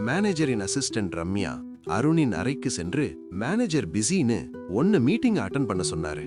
மேனேஜரின் assistant Ramya அருணின் அறைக்கு சென்று manager பிஸின்னு meeting attend பண்ண சொன்னாரு.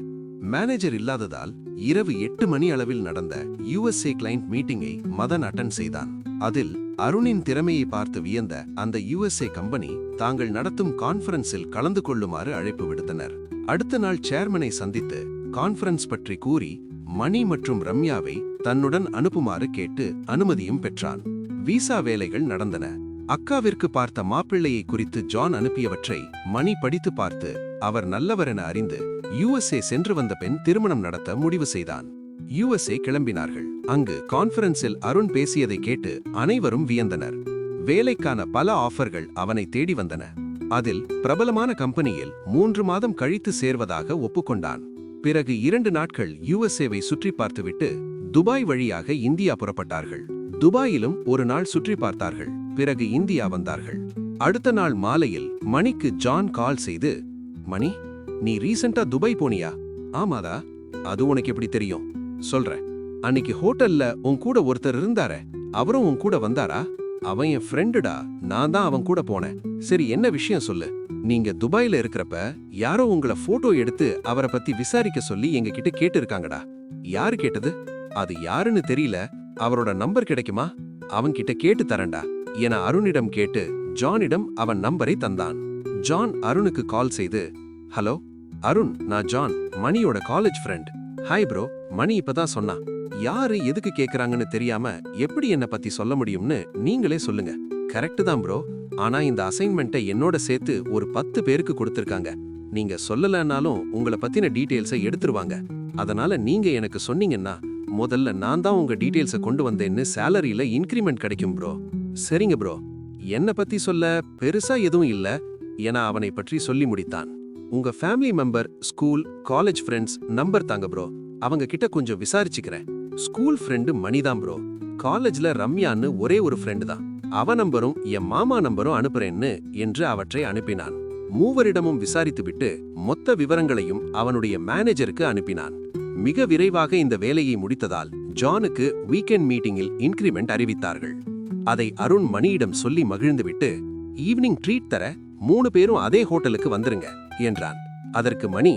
மேனேஜர் இல்லாததால் இரவு 8 மணி அளவில் நடந்த USA கிளைண்ட் மீட்டிங்கை மதன் அட்டன் செய்தான். அதில் அருணின் திறமையை பார்த்து வியந்த அந்த USA கம்பெனி தாங்கள் நடத்தும் கான்ஃபரன்ஸில் கலந்து கொள்ளுமாறு அழைப்பு விடுத்தனர். அடுத்த நாள் சேர்மனை சந்தித்து கான்ஃபரன்ஸ் பற்றி கூறி மணி மற்றும் ரம்யாவை தன்னுடன் அனுப்புமாறு கேட்டு அனுமதியும் பெற்றான். விசா வேலைகள் நடந்தன. அக்காவிற்கு பார்த்த மாப்பிள்ளையை குறித்து ஜான் அனுப்பியவற்றை மணி படித்து பார்த்து அவர் நல்லவர் என அறிந்து USA சென்று வந்த பெண் திருமணம் நடத்த முடிவு செய்தான். USA கிளம்பினார்கள். அங்கு கான்ஃபரன்ஸில் அருண் பேசியதை கேட்டு அனைவரும் வியந்தனர். வேலைக்கான பல ஆஃபர்கள் அவனை தேடி வந்தன. அதில் பிரபலமான கம்பெனியில் 3 மாதம் கழித்து சேர்வதாக ஒப்புக்கொண்டான். பிறகு 2 நாட்கள் USAவை சுற்றி பார்த்துவிட்டு துபாய் வழியாக இந்தியா புறப்பட்டார்கள். துபாயிலும் ஒரு நாள் சுற்றி பார்த்தார்கள். பிறகு இந்தியா வந்தார்கள். அடுத்த நாள் மாலையில் மணிக்கு ஜான் கால் செய்து, மணி, நீ ரீசெண்டா துபாய் போனியா? ஆமாதா. அது உனக்கு எப்படி தெரியும்? சொல்றேன். அன்னைக்கு ஹோட்டல்ல உன் கூட ஒருத்தர் இருந்தாரே, அவரும் உன் கூட வந்தாரா? அவன் என் ஃப்ரெண்டுடா. நான் தான் அவன் கூட போனேன். சரி, என்ன விஷயம் சொல்லு. நீங்க துபாயில இருக்கிறப்ப யாரோ உங்களை போட்டோ எடுத்து அவரை பத்தி விசாரிக்க சொல்லி எங்க கிட்ட கேட்டு இருக்காங்கடா. யாரு கேட்டது? அது யாருன்னு தெரியல. அவரோட நம்பர் கிடைக்குமா? அவன் கிட்ட கேட்டு தரண்டா என அருணிடம் கேட்டு ஜானிடம் அவன் நம்பரை தந்தான். ஜான் அருணுக்கு கால் செய்து, ஹலோ அருண், நான் ஜான், மணியோட college friend. Hi bro, Mani இப்பதான் சொன்னா. யாரு எதுக்கு கேக்குறாங்கன்னு தெரியாம எப்படி என்ன பத்தி சொல்ல முடியும்னு நீங்களே சொல்லுங்க. கரெக்ட் தான் ப்ரோ, ஆனா இந்த அசைன்மெண்ட்டை என்னோட சேர்த்து ஒரு 10 பேருக்கு கொடுத்திருக்காங்க. நீங்க சொல்லலனாலும் உங்களை பத்தின டீடைல்ஸை எடுத்துருவாங்க. அதனால நீங்க எனக்கு சொன்னீங்கன்னா முதல்ல நான் தான் உங்க டீடைல்ஸை கொண்டு வந்தேன்னு சேலரியில இன்கிரிமெண்ட் கிடைக்கும் ப்ரோ. சரிங்க ப்ரோ, என்ன பத்தி சொல்ல பெருசா எதுவும் இல்ல என அவனை பற்றி சொல்லி முடித்தான். உங்க family member, school, college friends number தாங்க ப்ரோ. அவங்க கிட்ட கொஞ்சம் விசாரிச்சுக்கிறேன். ஸ்கூல் ஃப்ரெண்டு மணிதான் ப்ரோ. காலேஜ்ல ரம்யான்னு ஒரே ஒரு ஃப்ரெண்டு தான். அவ நம்பரும் என் மாமா நம்பரும் அனுப்புறேன்னு என்று அவற்றை அனுப்பினான். மூவரிடமும் விசாரித்துவிட்டு மொத்த விவரங்களையும் அவனுடைய மேனேஜருக்கு அனுப்பினான். மிக விரைவாக இந்த வேலையை முடித்ததால் ஜானுக்கு வீக்கெண்ட் மீட்டிங்கில் இன்கிரிமெண்ட் அறிவித்தார்கள். அதை அருண் மணியிடம் சொல்லி மகிழ்ந்துவிட்டு, ஈவினிங் ட்ரீட் தர 3 பேரும் அதே ஹோட்டலுக்கு வந்துருங்க என்றான். அதற்கு மணி,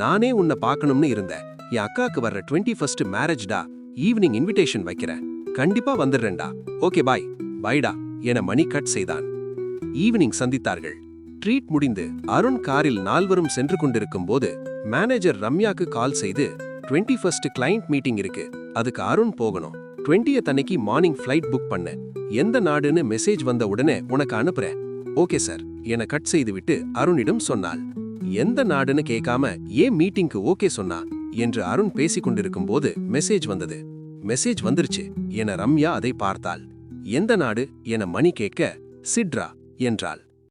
நானே உன்னை பார்க்கணும்னு இருந்தேன். என் அக்காக்கு வர்ற 21st மேரேஜ்டா. ஈவினிங் இன்விடேஷன் வைக்கிறேன். கண்டிப்பா வந்துடுறேன்டா. Okay bye. பைடா என மணி கட் செய்தான். ஈவினிங் சந்தித்தார்கள். ட்ரீட் முடிந்து அருண் காரில் 4வரும் சென்று கொண்டிருக்கும் போது மேனேஜர் ரம்யாக்கு கால் செய்து, 21st கிளைண்ட் மீட்டிங் இருக்கு, அதுக்கு அருண் போகணும். 20th அன்னைக்கு மார்னிங் ஃபிளைட் புக் பண்ண. எந்த நாடுன்னு மெசேஜ் வந்த உடனே உனக்கு அனுப்புறேன். ஓகே சார் என கட் செய்துவிட்டு அருணிடம் சொன்னாள். எந்த நாடுன்னு கேட்காம ஏன் மீட்டிங்க்கு ஓகே சொன்னா என்று அருண் பேசிக் கொண்டிருக்கும் போது மெசேஜ் வந்தது. மெசேஜ் வந்துருச்சு என ரம்யா அதை பார்த்தாள். எந்த நாடு என மணி கேட்க, சிட்ரா என்றாள்.